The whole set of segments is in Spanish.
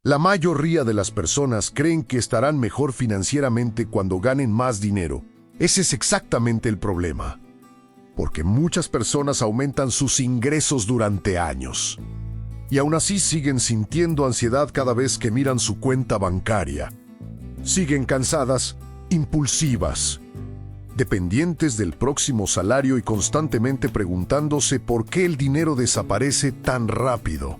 La mayoría de las personas creen que estarán mejor financieramente cuando ganen más dinero. Ese es exactamente el problema. Porque muchas personas aumentan sus ingresos durante años. Y aún así siguen sintiendo ansiedad cada vez que miran su cuenta bancaria. Siguen cansadas, impulsivas, dependientes del próximo salario y constantemente preguntándose por qué el dinero desaparece tan rápido.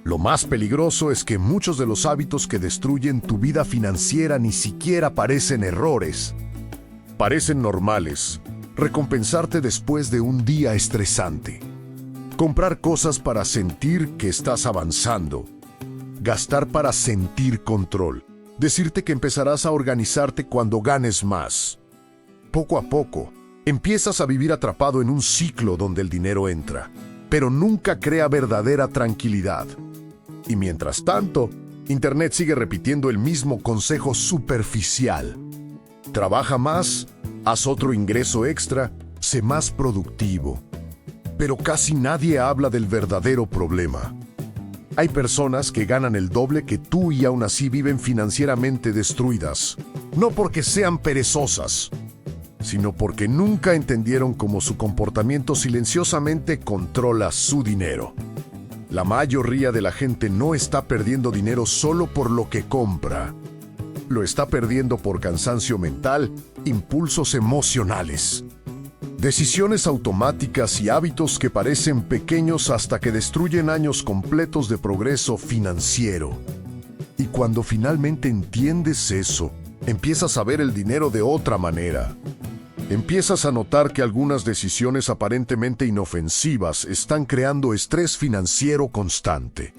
Lo más peligroso es que muchos de los hábitos que destruyen tu vida financiera ni siquiera parecen errores. Parecen normales. Recompensarte después de un día estresante. Comprar cosas para sentir que estás avanzando. Gastar para sentir control. Decirte que empezarás a organizarte cuando ganes más. Poco a poco, empiezas a vivir atrapado en un ciclo donde el dinero entra, pero nunca crea verdadera tranquilidad. Y mientras tanto, Internet sigue repitiendo el mismo consejo superficial. Trabaja más, haz otro ingreso extra, sé más productivo. Pero casi nadie habla del verdadero problema. Hay personas que ganan el doble que tú y aún así viven financieramente destruidas. No porque sean perezosas, sino porque nunca entendieron cómo su comportamiento silenciosamente controla su dinero. La mayoría de la gente no está perdiendo dinero solo por lo que compra. Lo está perdiendo por cansancio mental, impulsos emocionales, decisiones automáticas y hábitos que parecen pequeños hasta que destruyen años completos de progreso financiero. Y cuando finalmente entiendes eso, empiezas a ver el dinero de otra manera. Empiezas a notar que algunas decisiones aparentemente inofensivas están creando estrés financiero constante.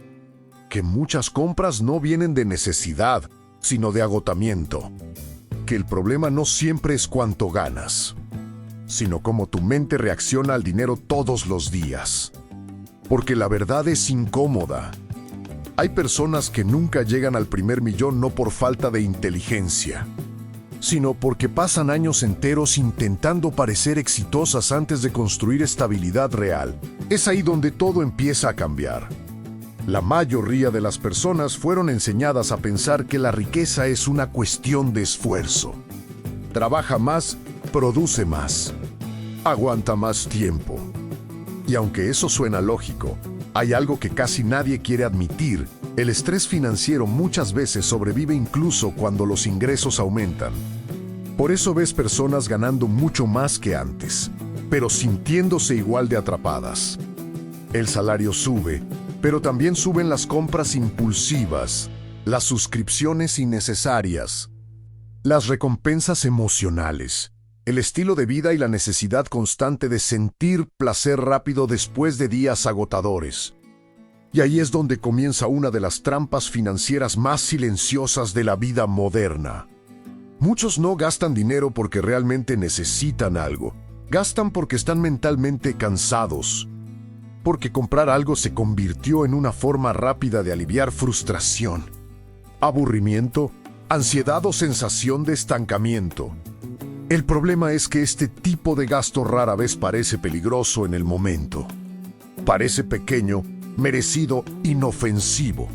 Que muchas compras no vienen de necesidad, sino de agotamiento. Que el problema no siempre es cuánto ganas, sino cómo tu mente reacciona al dinero todos los días. Porque la verdad es incómoda. Hay personas que nunca llegan al primer millón no por falta de inteligencia, sino porque pasan años enteros intentando parecer exitosas antes de construir estabilidad real. Es ahí donde todo empieza a cambiar. La mayoría de las personas fueron enseñadas a pensar que la riqueza es una cuestión de esfuerzo. Trabaja más, produce más, aguanta más tiempo. Y aunque eso suena lógico, hay algo que casi nadie quiere admitir. El estrés financiero muchas veces sobrevive incluso cuando los ingresos aumentan. Por eso ves personas ganando mucho más que antes, pero sintiéndose igual de atrapadas. El salario sube, pero también suben las compras impulsivas, las suscripciones innecesarias, las recompensas emocionales, el estilo de vida y la necesidad constante de sentir placer rápido después de días agotadores. Y ahí es donde comienza una de las trampas financieras más silenciosas de la vida moderna. Muchos no gastan dinero porque realmente necesitan algo. Gastan porque están mentalmente cansados. Porque comprar algo se convirtió en una forma rápida de aliviar frustración, aburrimiento, ansiedad o sensación de estancamiento. El problema es que este tipo de gasto rara vez parece peligroso en el momento. Parece pequeño, merecido, inofensivo.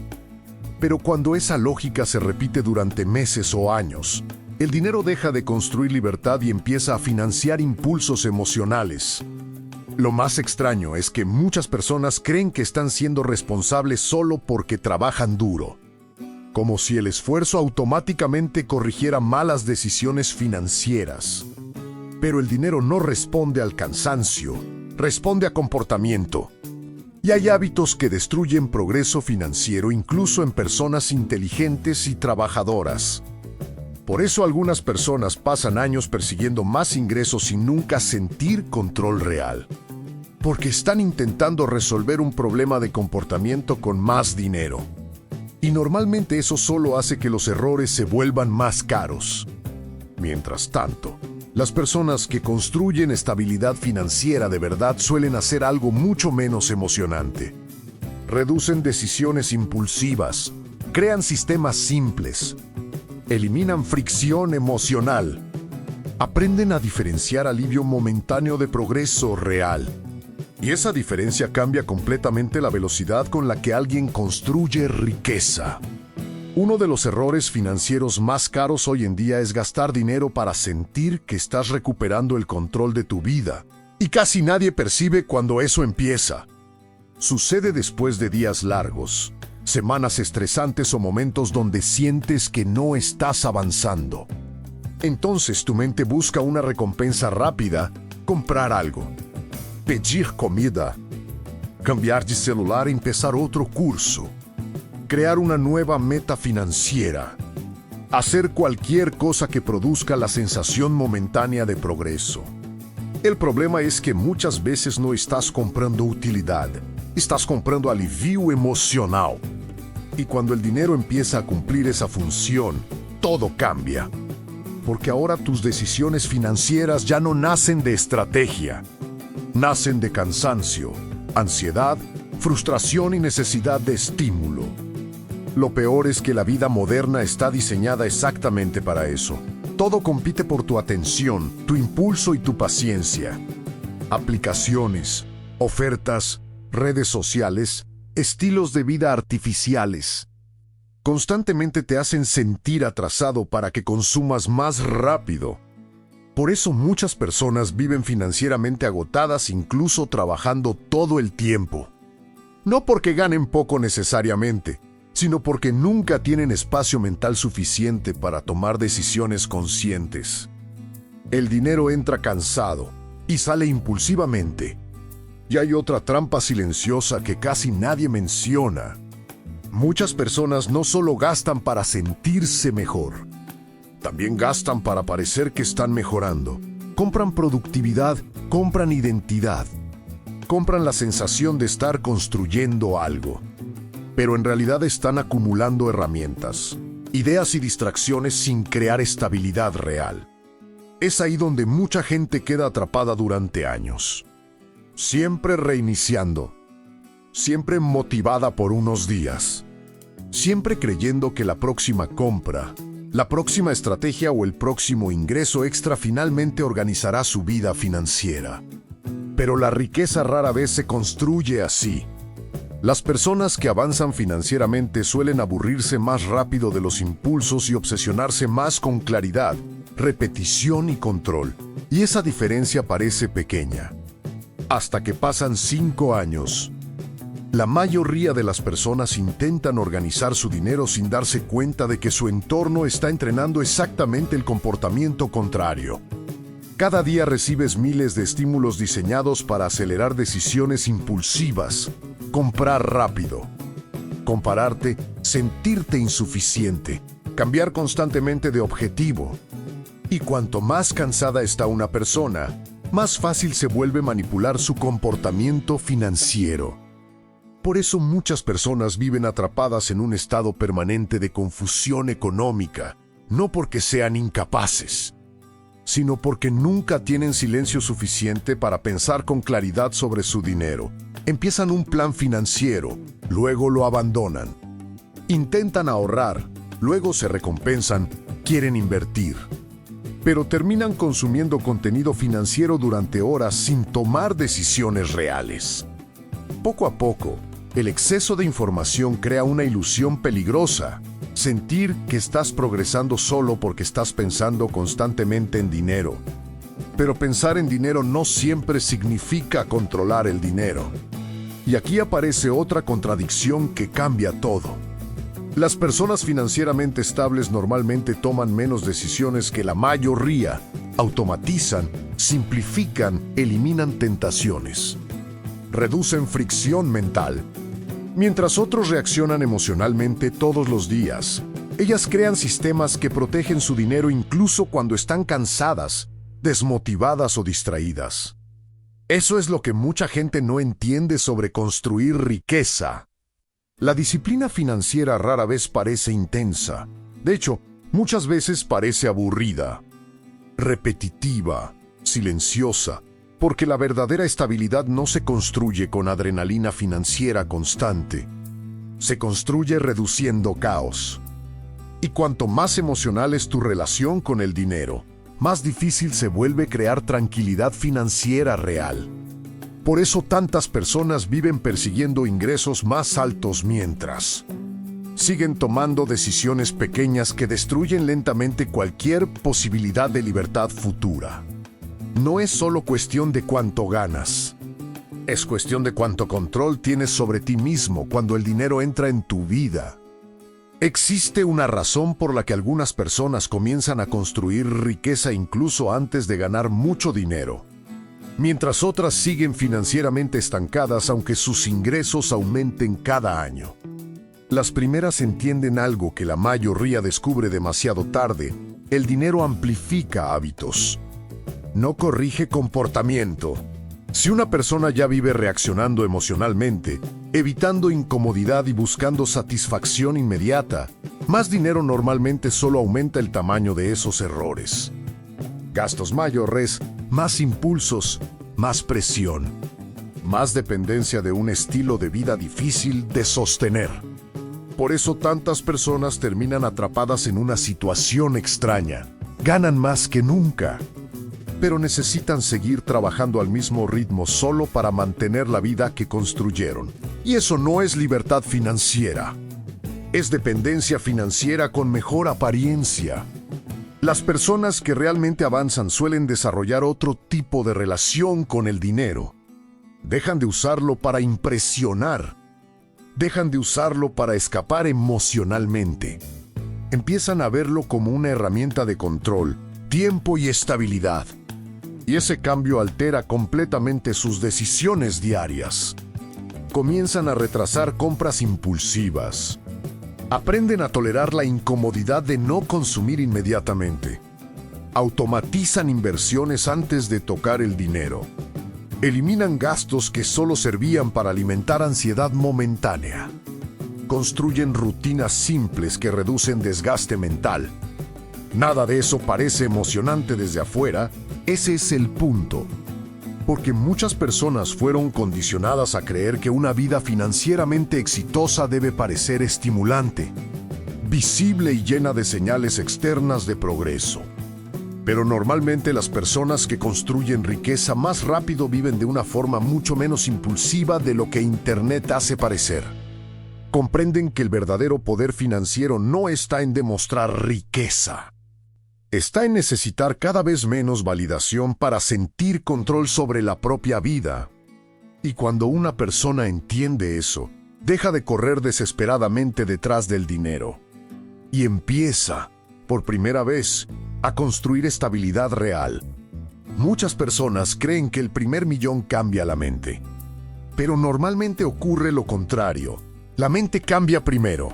Pero cuando esa lógica se repite durante meses o años, el dinero deja de construir libertad y empieza a financiar impulsos emocionales. Lo más extraño es que muchas personas creen que están siendo responsables solo porque trabajan duro, como si el esfuerzo automáticamente corrigiera malas decisiones financieras. Pero el dinero no responde al cansancio, responde a comportamiento. Y hay hábitos que destruyen progreso financiero incluso en personas inteligentes y trabajadoras. Por eso algunas personas pasan años persiguiendo más ingresos sin nunca sentir control real. Porque están intentando resolver un problema de comportamiento con más dinero. Y normalmente eso solo hace que los errores se vuelvan más caros. Mientras tanto, las personas que construyen estabilidad financiera de verdad suelen hacer algo mucho menos emocionante. Reducen decisiones impulsivas, crean sistemas simples, eliminan fricción emocional, aprenden a diferenciar alivio momentáneo de progreso real. Y esa diferencia cambia completamente la velocidad con la que alguien construye riqueza. Uno de los errores financieros más caros hoy en día es gastar dinero para sentir que estás recuperando el control de tu vida. Y casi nadie percibe cuando eso empieza. Sucede después de días largos, semanas estresantes o momentos donde sientes que no estás avanzando. Entonces tu mente busca una recompensa rápida, comprar algo, pedir comida, cambiar de celular e empezar otro curso, crear una nueva meta financiera, hacer cualquier cosa que produzca la sensación momentánea de progreso. El problema es que muchas veces no estás comprando utilidad, estás comprando alivio emocional. Y cuando el dinero empieza a cumplir esa función, todo cambia. Porque ahora tus decisiones financieras ya no nacen de estrategia, nacen de cansancio, ansiedad, frustración y necesidad de estímulo. Lo peor es que la vida moderna está diseñada exactamente para eso. Todo compite por tu atención, tu impulso y tu paciencia. Aplicaciones, ofertas, redes sociales, estilos de vida artificiales. Constantemente te hacen sentir atrasado para que consumas más rápido. Por eso muchas personas viven financieramente agotadas incluso trabajando todo el tiempo. No porque ganen poco necesariamente, sino porque nunca tienen espacio mental suficiente para tomar decisiones conscientes. El dinero entra cansado y sale impulsivamente. Y hay otra trampa silenciosa que casi nadie menciona. Muchas personas no solo gastan para sentirse mejor, también gastan para parecer que están mejorando. Compran productividad, compran identidad, compran la sensación de estar construyendo algo. Pero en realidad están acumulando herramientas, ideas y distracciones sin crear estabilidad real. Es ahí donde mucha gente queda atrapada durante años. Siempre reiniciando, siempre motivada por unos días, siempre creyendo que la próxima compra, la próxima estrategia o el próximo ingreso extra finalmente organizará su vida financiera. Pero la riqueza rara vez se construye así. Las personas que avanzan financieramente suelen aburrirse más rápido de los impulsos y obsesionarse más con claridad, repetición y control. Y esa diferencia parece pequeña. Hasta que pasan 5 años. La mayoría de las personas intentan organizar su dinero sin darse cuenta de que su entorno está entrenando exactamente el comportamiento contrario. Cada día recibes miles de estímulos diseñados para acelerar decisiones impulsivas, comprar rápido, compararte, sentirte insuficiente, cambiar constantemente de objetivo. Y cuanto más cansada está una persona, más fácil se vuelve manipular su comportamiento financiero. Por eso muchas personas viven atrapadas en un estado permanente de confusión económica, no porque sean incapaces, sino porque nunca tienen silencio suficiente para pensar con claridad sobre su dinero. Empiezan un plan financiero, luego lo abandonan. Intentan ahorrar, luego se recompensan, quieren invertir. Pero terminan consumiendo contenido financiero durante horas sin tomar decisiones reales. Poco a poco, el exceso de información crea una ilusión peligrosa. Sentir que estás progresando solo porque estás pensando constantemente en dinero. Pero pensar en dinero no siempre significa controlar el dinero. Y aquí aparece otra contradicción que cambia todo. Las personas financieramente estables normalmente toman menos decisiones que la mayoría, automatizan, simplifican, eliminan tentaciones, reducen fricción mental. Mientras otros reaccionan emocionalmente todos los días, ellas crean sistemas que protegen su dinero incluso cuando están cansadas, desmotivadas o distraídas. Eso es lo que mucha gente no entiende sobre construir riqueza. La disciplina financiera rara vez parece intensa. De hecho, muchas veces parece aburrida, repetitiva, silenciosa, porque la verdadera estabilidad no se construye con adrenalina financiera constante. Se construye reduciendo caos. Y cuanto más emocional es tu relación con el dinero, más difícil se vuelve crear tranquilidad financiera real. Por eso tantas personas viven persiguiendo ingresos más altos mientras Siguen tomando decisiones pequeñas que destruyen lentamente cualquier posibilidad de libertad futura. No es solo cuestión de cuánto ganas. Es cuestión de cuánto control tienes sobre ti mismo cuando el dinero entra en tu vida. Existe una razón por la que algunas personas comienzan a construir riqueza incluso antes de ganar mucho dinero, mientras otras siguen financieramente estancadas aunque sus ingresos aumenten cada año. Las primeras entienden algo que la mayoría descubre demasiado tarde: el dinero amplifica hábitos, no corrige comportamiento. Si una persona ya vive reaccionando emocionalmente, evitando incomodidad y buscando satisfacción inmediata, más dinero normalmente solo aumenta el tamaño de esos errores. Gastos mayores, más impulsos, más presión, más dependencia de un estilo de vida difícil de sostener. Por eso tantas personas terminan atrapadas en una situación extraña. Ganan más que nunca, pero necesitan seguir trabajando al mismo ritmo solo para mantener la vida que construyeron. Y eso no es libertad financiera. Es dependencia financiera con mejor apariencia. Las personas que realmente avanzan suelen desarrollar otro tipo de relación con el dinero. Dejan de usarlo para impresionar. Dejan de usarlo para escapar emocionalmente. Empiezan a verlo como una herramienta de control, tiempo y estabilidad. Y ese cambio altera completamente sus decisiones diarias. Comienzan a retrasar compras impulsivas. Aprenden a tolerar la incomodidad de no consumir inmediatamente. Automatizan inversiones antes de tocar el dinero. Eliminan gastos que solo servían para alimentar ansiedad momentánea. Construyen rutinas simples que reducen desgaste mental. Nada de eso parece emocionante desde afuera. Ese es el punto. Porque muchas personas fueron condicionadas a creer que una vida financieramente exitosa debe parecer estimulante, visible y llena de señales externas de progreso. Pero normalmente las personas que construyen riqueza más rápido viven de una forma mucho menos impulsiva de lo que Internet hace parecer. Comprenden que el verdadero poder financiero no está en demostrar riqueza. Está en necesitar cada vez menos validación para sentir control sobre la propia vida. Y cuando una persona entiende eso, deja de correr desesperadamente detrás del dinero y empieza, por primera vez, a construir estabilidad real. Muchas personas creen que el primer millón cambia la mente, pero normalmente ocurre lo contrario. La mente cambia primero.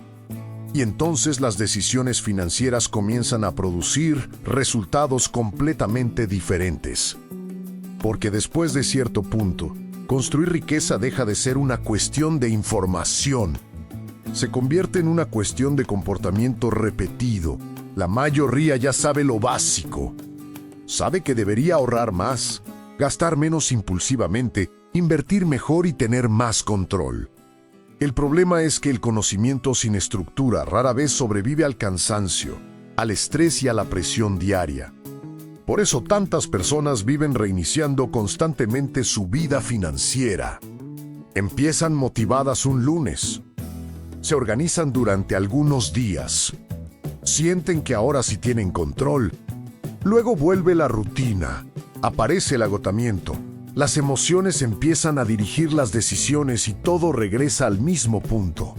Y entonces las decisiones financieras comienzan a producir resultados completamente diferentes. Porque después de cierto punto, construir riqueza deja de ser una cuestión de información. Se convierte en una cuestión de comportamiento repetido. La mayoría ya sabe lo básico. Sabe que debería ahorrar más, gastar menos impulsivamente, invertir mejor y tener más control. El problema es que el conocimiento sin estructura rara vez sobrevive al cansancio, al estrés y a la presión diaria. Por eso tantas personas viven reiniciando constantemente su vida financiera. Empiezan motivadas un lunes. Se organizan durante algunos días. Sienten que ahora sí tienen control. Luego vuelve la rutina. Aparece el agotamiento. Las emociones empiezan a dirigir las decisiones y todo regresa al mismo punto.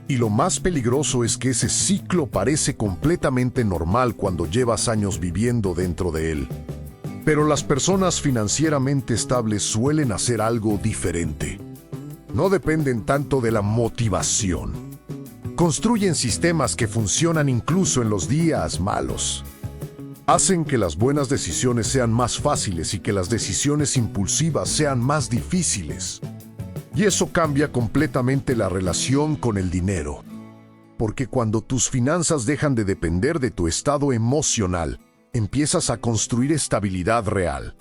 Y lo más peligroso es que ese ciclo parece completamente normal cuando llevas años viviendo dentro de él. Pero las personas financieramente estables suelen hacer algo diferente. No dependen tanto de la motivación. Construyen sistemas que funcionan incluso en los días malos. Hacen que las buenas decisiones sean más fáciles y que las decisiones impulsivas sean más difíciles. Y eso cambia completamente la relación con el dinero. Porque cuando tus finanzas dejan de depender de tu estado emocional, empiezas a construir estabilidad real.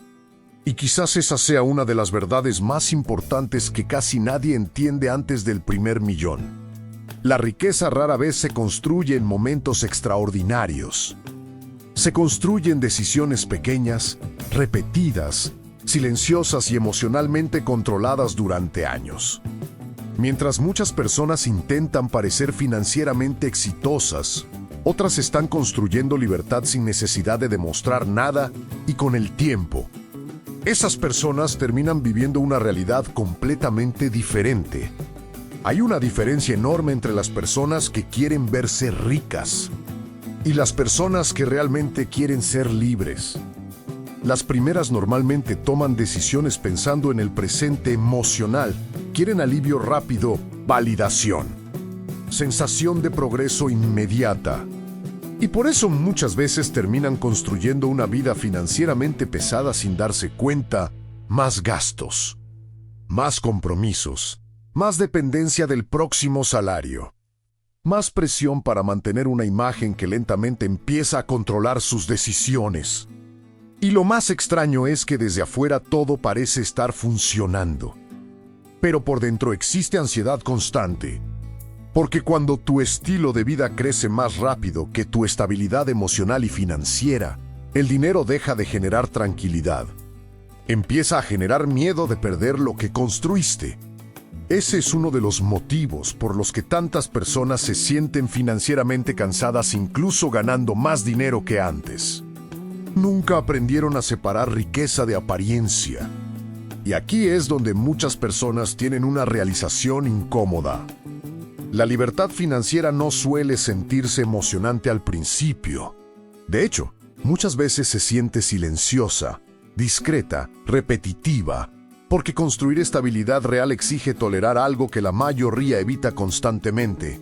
Y quizás esa sea una de las verdades más importantes que casi nadie entiende antes del primer millón. La riqueza rara vez se construye en momentos extraordinarios. Se construyen decisiones pequeñas, repetidas, silenciosas y emocionalmente controladas durante años. Mientras muchas personas intentan parecer financieramente exitosas, otras están construyendo libertad sin necesidad de demostrar nada y con el tiempo. Esas personas terminan viviendo una realidad completamente diferente. Hay una diferencia enorme entre las personas que quieren verse ricas y las personas que realmente quieren ser libres. Las primeras normalmente toman decisiones pensando en el presente emocional. Quieren alivio rápido, validación, sensación de progreso inmediata. Y por eso muchas veces terminan construyendo una vida financieramente pesada sin darse cuenta. Más gastos, más compromisos, más dependencia del próximo salario, más presión para mantener una imagen que lentamente empieza a controlar sus decisiones. Y lo más extraño es que desde afuera todo parece estar funcionando. Pero por dentro existe ansiedad constante. Porque cuando tu estilo de vida crece más rápido que tu estabilidad emocional y financiera, el dinero deja de generar tranquilidad. Empieza a generar miedo de perder lo que construiste. Ese es uno de los motivos por los que tantas personas se sienten financieramente cansadas incluso ganando más dinero que antes. Nunca aprendieron a separar riqueza de apariencia. Y aquí es donde muchas personas tienen una realización incómoda. La libertad financiera no suele sentirse emocionante al principio. De hecho, muchas veces se siente silenciosa, discreta, repetitiva, porque construir estabilidad real exige tolerar algo que la mayoría evita constantemente: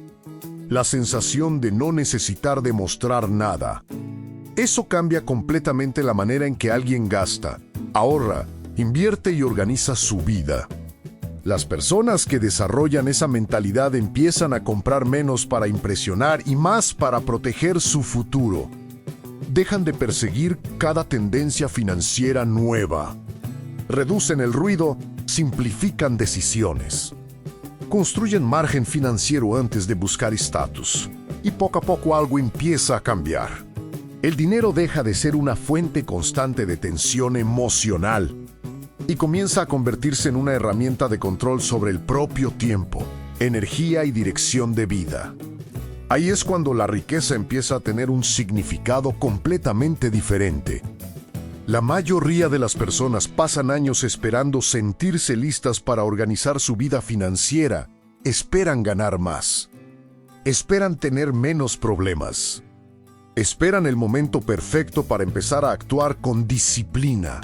la sensación de no necesitar demostrar nada. Eso cambia completamente la manera en que alguien gasta, ahorra, invierte y organiza su vida. Las personas que desarrollan esa mentalidad empiezan a comprar menos para impresionar y más para proteger su futuro. Dejan de perseguir cada tendencia financiera nueva. Reducen el ruido, simplifican decisiones. Construyen margen financiero antes de buscar estatus. Y poco a poco algo empieza a cambiar. El dinero deja de ser una fuente constante de tensión emocional y comienza a convertirse en una herramienta de control sobre el propio tiempo, energía y dirección de vida. Ahí es cuando la riqueza empieza a tener un significado completamente diferente. La mayoría de las personas pasan años esperando sentirse listas para organizar su vida financiera. Esperan ganar más. Esperan tener menos problemas. Esperan el momento perfecto para empezar a actuar con disciplina.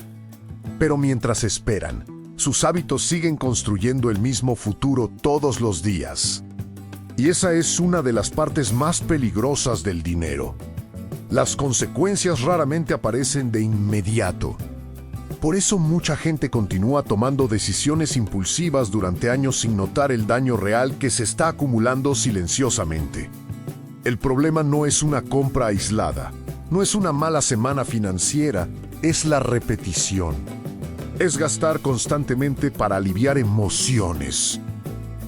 Pero mientras esperan, sus hábitos siguen construyendo el mismo futuro todos los días. Y esa es una de las partes más peligrosas del dinero. Las consecuencias raramente aparecen de inmediato. Por eso mucha gente continúa tomando decisiones impulsivas durante años sin notar el daño real que se está acumulando silenciosamente. El problema no es una compra aislada, no es una mala semana financiera, es la repetición. Es gastar constantemente para aliviar emociones.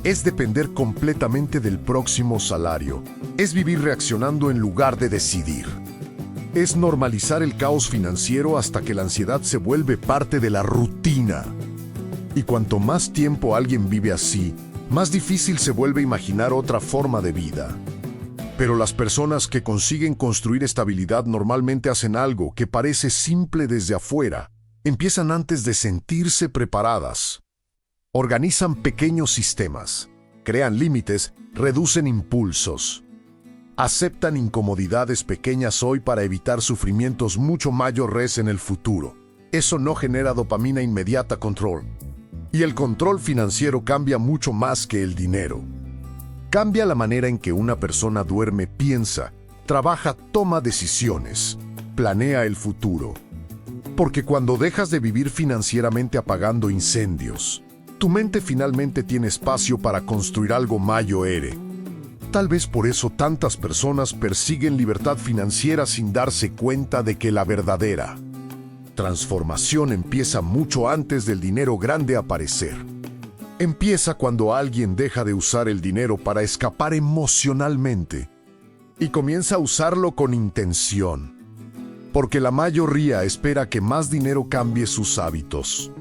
Es depender completamente del próximo salario. Es vivir reaccionando en lugar de decidir. Es normalizar el caos financiero hasta que la ansiedad se vuelve parte de la rutina. Y cuanto más tiempo alguien vive así, más difícil se vuelve imaginar otra forma de vida. Pero las personas que consiguen construir estabilidad normalmente hacen algo que parece simple desde afuera. Empiezan antes de sentirse preparadas. Organizan pequeños sistemas, crean límites, reducen impulsos. Aceptan incomodidades pequeñas hoy para evitar sufrimientos mucho mayores en el futuro. Eso no genera dopamina inmediata control. Y el control financiero cambia mucho más que el dinero. Cambia la manera en que una persona duerme, piensa, trabaja, toma decisiones, planea el futuro. Porque cuando dejas de vivir financieramente apagando incendios, tu mente finalmente tiene espacio para construir algo mayor. Tal vez por eso tantas personas persiguen libertad financiera sin darse cuenta de que la verdadera transformación empieza mucho antes del dinero grande aparecer. Empieza cuando alguien deja de usar el dinero para escapar emocionalmente y comienza a usarlo con intención. Porque la mayoría espera que más dinero cambie sus hábitos.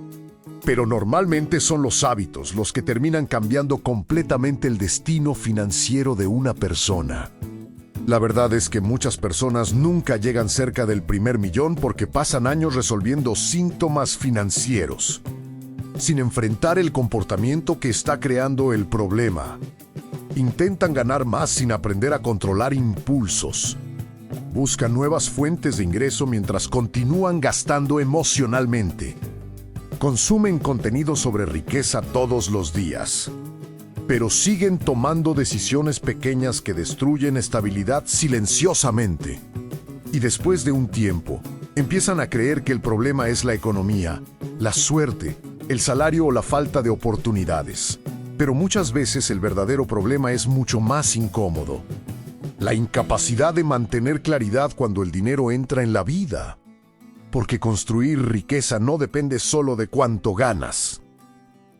Pero normalmente son los hábitos los que terminan cambiando completamente el destino financiero de una persona. La verdad es que muchas personas nunca llegan cerca del primer millón porque pasan años resolviendo síntomas financieros, sin enfrentar el comportamiento que está creando el problema. Intentan ganar más sin aprender a controlar impulsos. Buscan nuevas fuentes de ingreso mientras continúan gastando emocionalmente. Consumen contenido sobre riqueza todos los días, pero siguen tomando decisiones pequeñas que destruyen estabilidad silenciosamente. Y después de un tiempo, empiezan a creer que el problema es la economía, la suerte, el salario o la falta de oportunidades. Pero muchas veces el verdadero problema es mucho más incómodo: la incapacidad de mantener claridad cuando el dinero entra en la vida. Porque construir riqueza no depende solo de cuánto ganas.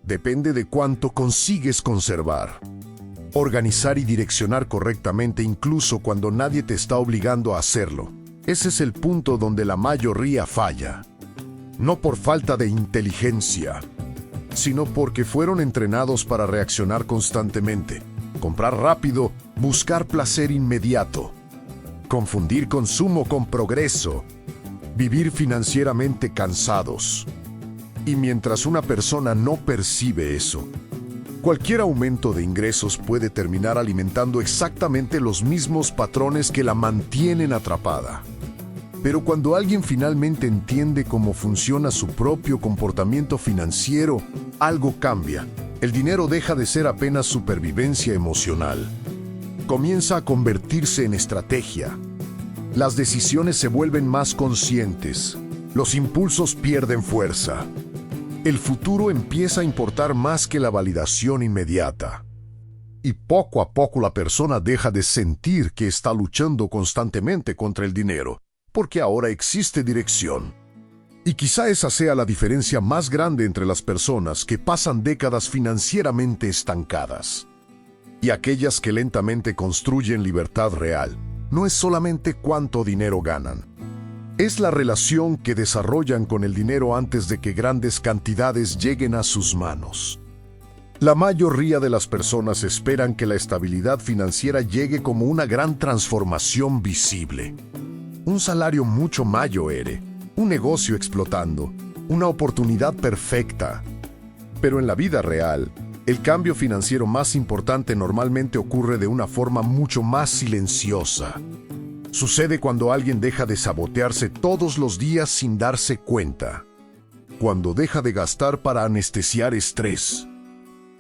Depende de cuánto consigues conservar. Organizar y direccionar correctamente incluso cuando nadie te está obligando a hacerlo. Ese es el punto donde la mayoría falla. No por falta de inteligencia, sino porque fueron entrenados para reaccionar constantemente, comprar rápido, buscar placer inmediato, confundir consumo con progreso, vivir financieramente cansados. Y mientras una persona no percibe eso, cualquier aumento de ingresos puede terminar alimentando exactamente los mismos patrones que la mantienen atrapada. Pero cuando alguien finalmente entiende cómo funciona su propio comportamiento financiero, algo cambia. El dinero deja de ser apenas supervivencia emocional. Comienza a convertirse en estrategia. Las decisiones se vuelven más conscientes. Los impulsos pierden fuerza. El futuro empieza a importar más que la validación inmediata. Y poco a poco la persona deja de sentir que está luchando constantemente contra el dinero, porque ahora existe dirección. Y quizá esa sea la diferencia más grande entre las personas que pasan décadas financieramente estancadas y aquellas que lentamente construyen libertad real. No es solamente cuánto dinero ganan. Es la relación que desarrollan con el dinero antes de que grandes cantidades lleguen a sus manos. La mayoría de las personas esperan que la estabilidad financiera llegue como una gran transformación visible. Un salario mucho mayor, un negocio explotando, una oportunidad perfecta. Pero en la vida real, el cambio financiero más importante normalmente ocurre de una forma mucho más silenciosa. Sucede cuando alguien deja de sabotearse todos los días sin darse cuenta. Cuando deja de gastar para anestesiar estrés.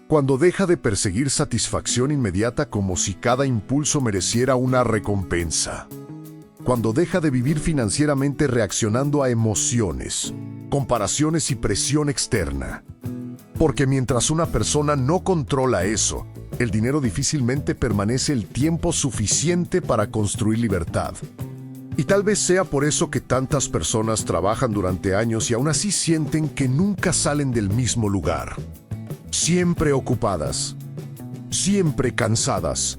Cuando deja de perseguir satisfacción inmediata como si cada impulso mereciera una recompensa. Cuando deja de vivir financieramente reaccionando a emociones, comparaciones y presión externa. Porque mientras una persona no controla eso, el dinero difícilmente permanece el tiempo suficiente para construir libertad. Y tal vez sea por eso que tantas personas trabajan durante años y aún así sienten que nunca salen del mismo lugar. Siempre ocupadas, siempre cansadas,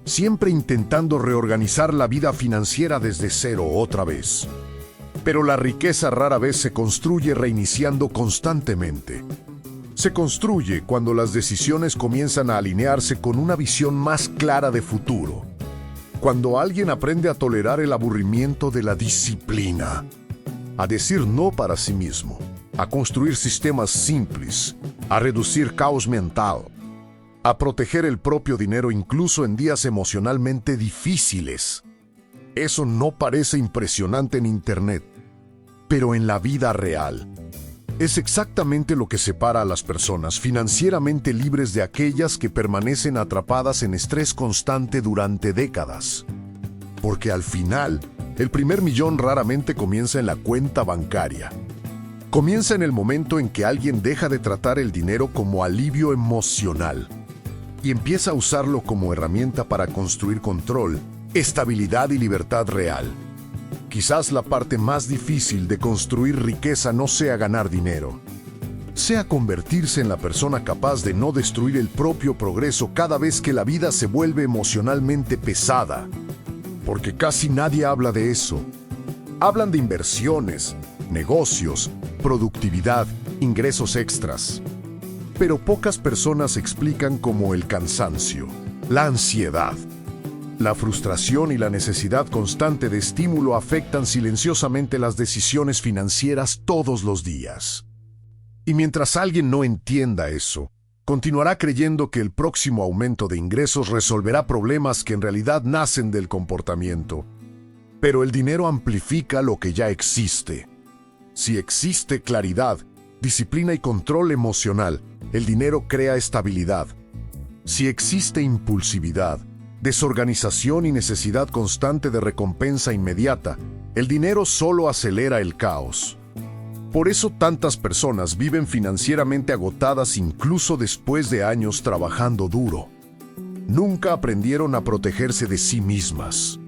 siempre intentando reorganizar la vida financiera desde cero otra vez. Pero la riqueza rara vez se construye reiniciando constantemente. Se construye cuando las decisiones comienzan a alinearse con una visión más clara de futuro. Cuando alguien aprende a tolerar el aburrimiento de la disciplina, a decir no para sí mismo, a construir sistemas simples, a reducir caos mental, a proteger el propio dinero incluso en días emocionalmente difíciles. Eso no parece impresionante en Internet, pero en la vida real es exactamente lo que separa a las personas financieramente libres de aquellas que permanecen atrapadas en estrés constante durante décadas. Porque al final, el primer millón raramente comienza en la cuenta bancaria. Comienza en el momento en que alguien deja de tratar el dinero como alivio emocional y empieza a usarlo como herramienta para construir control, estabilidad y libertad real. Quizás la parte más difícil de construir riqueza no sea ganar dinero, sea convertirse en la persona capaz de no destruir el propio progreso cada vez que la vida se vuelve emocionalmente pesada. Porque casi nadie habla de eso. Hablan de inversiones, negocios, productividad, ingresos extras. Pero pocas personas explican cómo el cansancio, la ansiedad, la frustración y la necesidad constante de estímulo afectan silenciosamente las decisiones financieras todos los días. Y mientras alguien no entienda eso, continuará creyendo que el próximo aumento de ingresos resolverá problemas que en realidad nacen del comportamiento. Pero el dinero amplifica lo que ya existe. Si existe claridad, disciplina y control emocional, el dinero crea estabilidad. Si existe impulsividad, desorganización y necesidad constante de recompensa inmediata, el dinero solo acelera el caos. Por eso tantas personas viven financieramente agotadas incluso después de años trabajando duro. Nunca aprendieron a protegerse de sí mismas.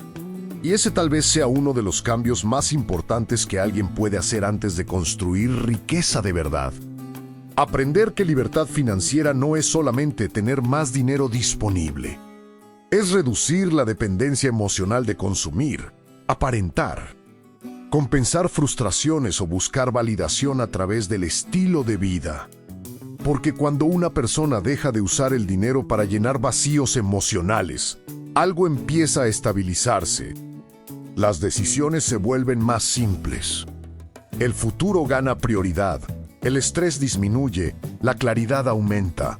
Y ese tal vez sea uno de los cambios más importantes que alguien puede hacer antes de construir riqueza de verdad. Aprender que libertad financiera no es solamente tener más dinero disponible. Es reducir la dependencia emocional de consumir, aparentar, compensar frustraciones o buscar validación a través del estilo de vida. Porque cuando una persona deja de usar el dinero para llenar vacíos emocionales, algo empieza a estabilizarse. Las decisiones se vuelven más simples. El futuro gana prioridad, el estrés disminuye, la claridad aumenta.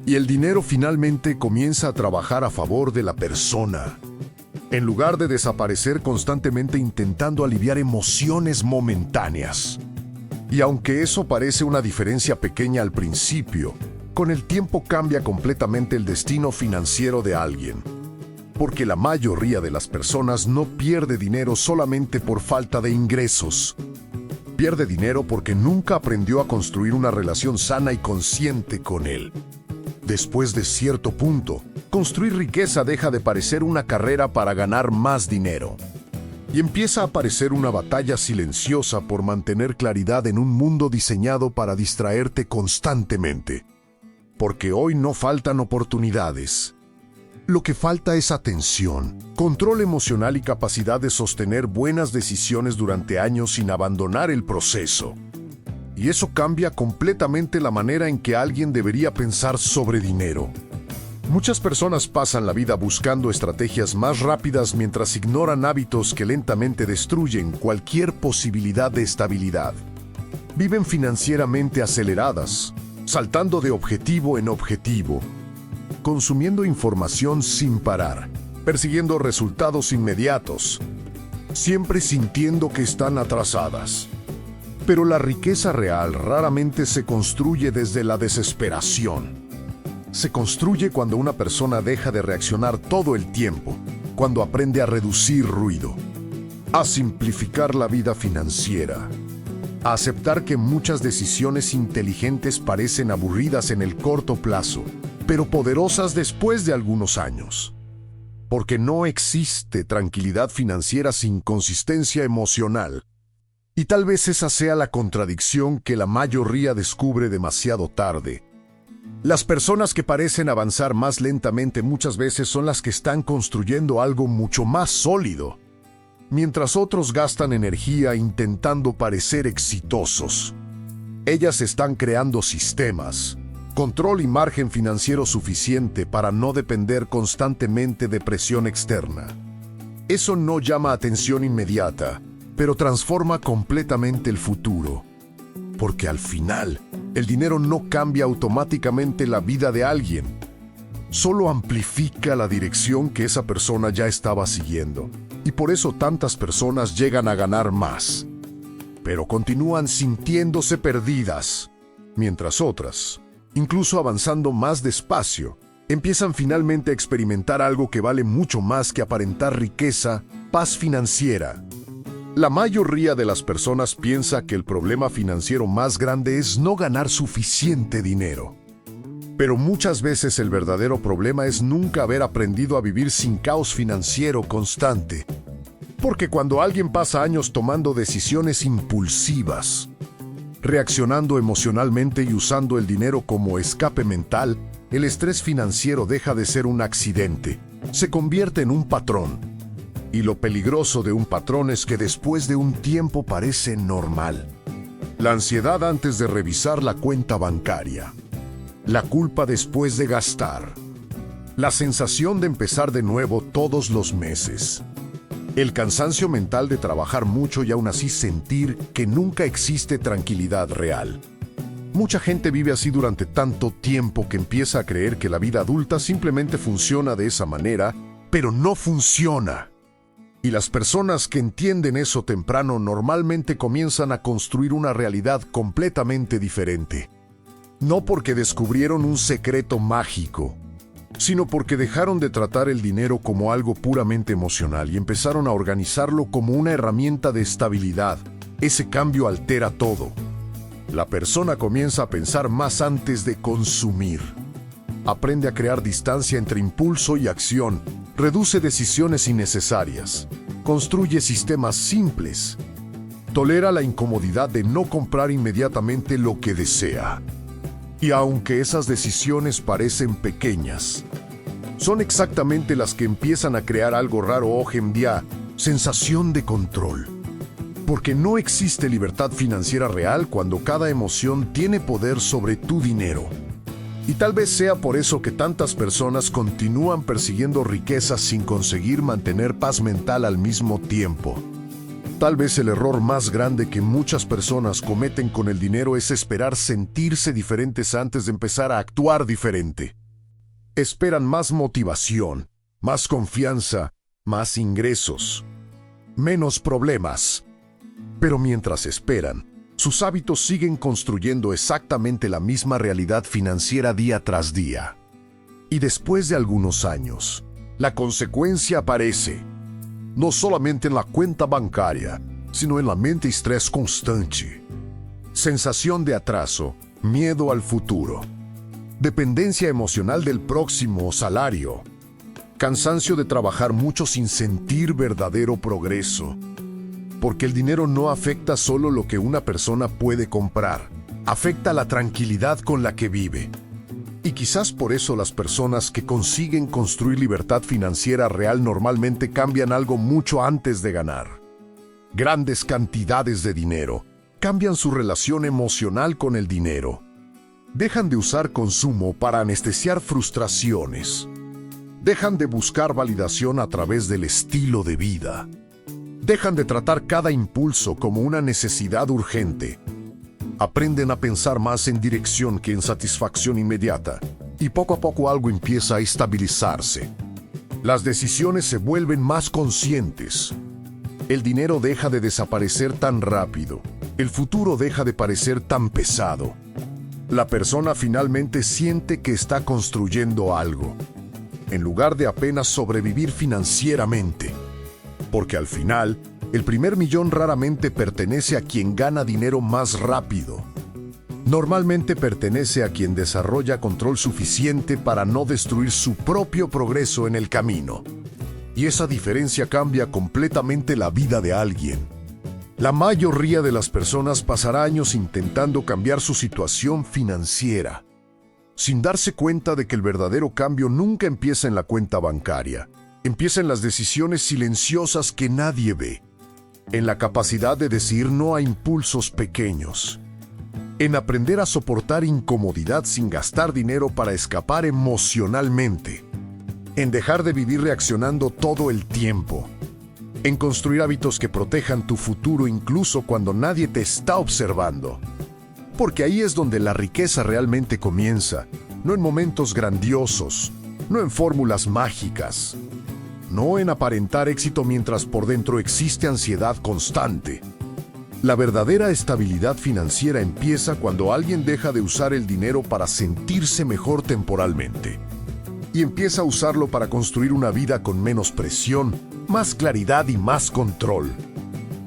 Y el dinero finalmente comienza a trabajar a favor de la persona, en lugar de desaparecer constantemente intentando aliviar emociones momentáneas. Y aunque eso parece una diferencia pequeña al principio, con el tiempo cambia completamente el destino financiero de alguien. Porque la mayoría de las personas no pierde dinero solamente por falta de ingresos. Pierde dinero porque nunca aprendió a construir una relación sana y consciente con él. Después de cierto punto, construir riqueza deja de parecer una carrera para ganar más dinero. Y empieza a parecer una batalla silenciosa por mantener claridad en un mundo diseñado para distraerte constantemente. Porque hoy no faltan oportunidades. Lo que falta es atención, control emocional y capacidad de sostener buenas decisiones durante años sin abandonar el proceso. Y eso cambia completamente la manera en que alguien debería pensar sobre dinero. Muchas personas pasan la vida buscando estrategias más rápidas mientras ignoran hábitos que lentamente destruyen cualquier posibilidad de estabilidad. Viven financieramente aceleradas, saltando de objetivo en objetivo, consumiendo información sin parar, persiguiendo resultados inmediatos, siempre sintiendo que están atrasadas. Pero la riqueza real raramente se construye desde la desesperación. Se construye cuando una persona deja de reaccionar todo el tiempo, cuando aprende a reducir ruido, a simplificar la vida financiera, a aceptar que muchas decisiones inteligentes parecen aburridas en el corto plazo, pero poderosas después de algunos años. Porque no existe tranquilidad financiera sin consistencia emocional. Y tal vez esa sea la contradicción que la mayoría descubre demasiado tarde. Las personas que parecen avanzar más lentamente muchas veces son las que están construyendo algo mucho más sólido, mientras otros gastan energía intentando parecer exitosos. Ellas están creando sistemas, control y margen financiero suficiente para no depender constantemente de presión externa. Eso no llama atención inmediata, pero transforma completamente el futuro. Porque al final, el dinero no cambia automáticamente la vida de alguien. Solo amplifica la dirección que esa persona ya estaba siguiendo. Y por eso tantas personas llegan a ganar más. Pero continúan sintiéndose perdidas. Mientras otras, incluso avanzando más despacio, empiezan finalmente a experimentar algo que vale mucho más que aparentar riqueza, paz financiera. La mayoría de las personas piensa que el problema financiero más grande es no ganar suficiente dinero. Pero muchas veces el verdadero problema es nunca haber aprendido a vivir sin caos financiero constante. Porque cuando alguien pasa años tomando decisiones impulsivas, reaccionando emocionalmente y usando el dinero como escape mental, el estrés financiero deja de ser un accidente, se convierte en un patrón. Y lo peligroso de un patrón es que después de un tiempo parece normal. La ansiedad antes de revisar la cuenta bancaria. La culpa después de gastar. La sensación de empezar de nuevo todos los meses. El cansancio mental de trabajar mucho y aún así sentir que nunca existe tranquilidad real. Mucha gente vive así durante tanto tiempo que empieza a creer que la vida adulta simplemente funciona de esa manera, pero no funciona. Y las personas que entienden eso temprano normalmente comienzan a construir una realidad completamente diferente. No porque descubrieron un secreto mágico, sino porque dejaron de tratar el dinero como algo puramente emocional y empezaron a organizarlo como una herramienta de estabilidad. Ese cambio altera todo. La persona comienza a pensar más antes de consumir. Aprende a crear distancia entre impulso y acción. Reduce decisiones innecesarias. Construye sistemas simples. Tolera la incomodidad de no comprar inmediatamente lo que desea. Y aunque esas decisiones parecen pequeñas, son exactamente las que empiezan a crear algo raro hoy en día, sensación de control. Porque no existe libertad financiera real cuando cada emoción tiene poder sobre tu dinero. Y tal vez sea por eso que tantas personas continúan persiguiendo riquezas sin conseguir mantener paz mental al mismo tiempo. Tal vez el error más grande que muchas personas cometen con el dinero es esperar sentirse diferentes antes de empezar a actuar diferente. Esperan más motivación, más confianza, más ingresos, menos problemas. Pero mientras esperan, sus hábitos siguen construyendo exactamente la misma realidad financiera día tras día. Y después de algunos años, la consecuencia aparece. No solamente en la cuenta bancaria, sino en la mente y estrés constante. Sensación de atraso, miedo al futuro. Dependencia emocional del próximo salario. Cansancio de trabajar mucho sin sentir verdadero progreso. Porque el dinero no afecta solo lo que una persona puede comprar, afecta la tranquilidad con la que vive. Y quizás por eso las personas que consiguen construir libertad financiera real normalmente cambian algo mucho antes de ganar. Grandes cantidades de dinero cambian su relación emocional con el dinero. Dejan de usar consumo para anestesiar frustraciones. Dejan de buscar validación a través del estilo de vida. Dejan de tratar cada impulso como una necesidad urgente. Aprenden a pensar más en dirección que en satisfacción inmediata, y poco a poco algo empieza a estabilizarse. Las decisiones se vuelven más conscientes. El dinero deja de desaparecer tan rápido. El futuro deja de parecer tan pesado. La persona finalmente siente que está construyendo algo, en lugar de apenas sobrevivir financieramente. Porque al final, el primer millón raramente pertenece a quien gana dinero más rápido. Normalmente pertenece a quien desarrolla control suficiente para no destruir su propio progreso en el camino. Y esa diferencia cambia completamente la vida de alguien. La mayoría de las personas pasará años intentando cambiar su situación financiera, sin darse cuenta de que el verdadero cambio nunca empieza en la cuenta bancaria. Empieza en las decisiones silenciosas que nadie ve, en la capacidad de decir no a impulsos pequeños, en aprender a soportar incomodidad sin gastar dinero para escapar emocionalmente, en dejar de vivir reaccionando todo el tiempo, en construir hábitos que protejan tu futuro incluso cuando nadie te está observando. Porque ahí es donde la riqueza realmente comienza, no en momentos grandiosos, no en fórmulas mágicas, no en aparentar éxito mientras por dentro existe ansiedad constante. La verdadera estabilidad financiera empieza cuando alguien deja de usar el dinero para sentirse mejor temporalmente y empieza a usarlo para construir una vida con menos presión, más claridad y más control.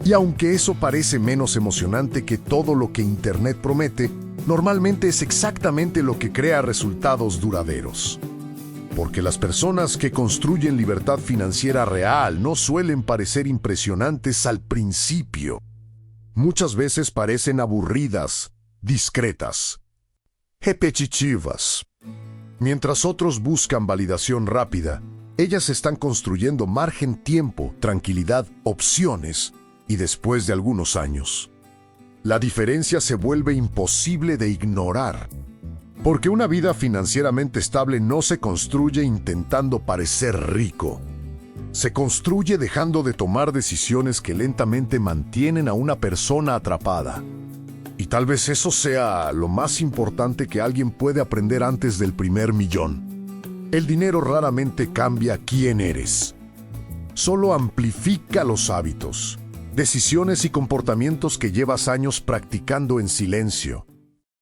Y aunque eso parece menos emocionante que todo lo que Internet promete, normalmente es exactamente lo que crea resultados duraderos. Porque las personas que construyen libertad financiera real no suelen parecer impresionantes al principio. Muchas veces parecen aburridas, discretas, repetitivas. Mientras otros buscan validación rápida, ellas están construyendo margen, tiempo, tranquilidad, opciones, y después de algunos años, la diferencia se vuelve imposible de ignorar. Porque una vida financieramente estable no se construye intentando parecer rico. Se construye dejando de tomar decisiones que lentamente mantienen a una persona atrapada. Y tal vez eso sea lo más importante que alguien puede aprender antes del primer millón. El dinero raramente cambia quién eres. Solo amplifica los hábitos, decisiones y comportamientos que llevas años practicando en silencio.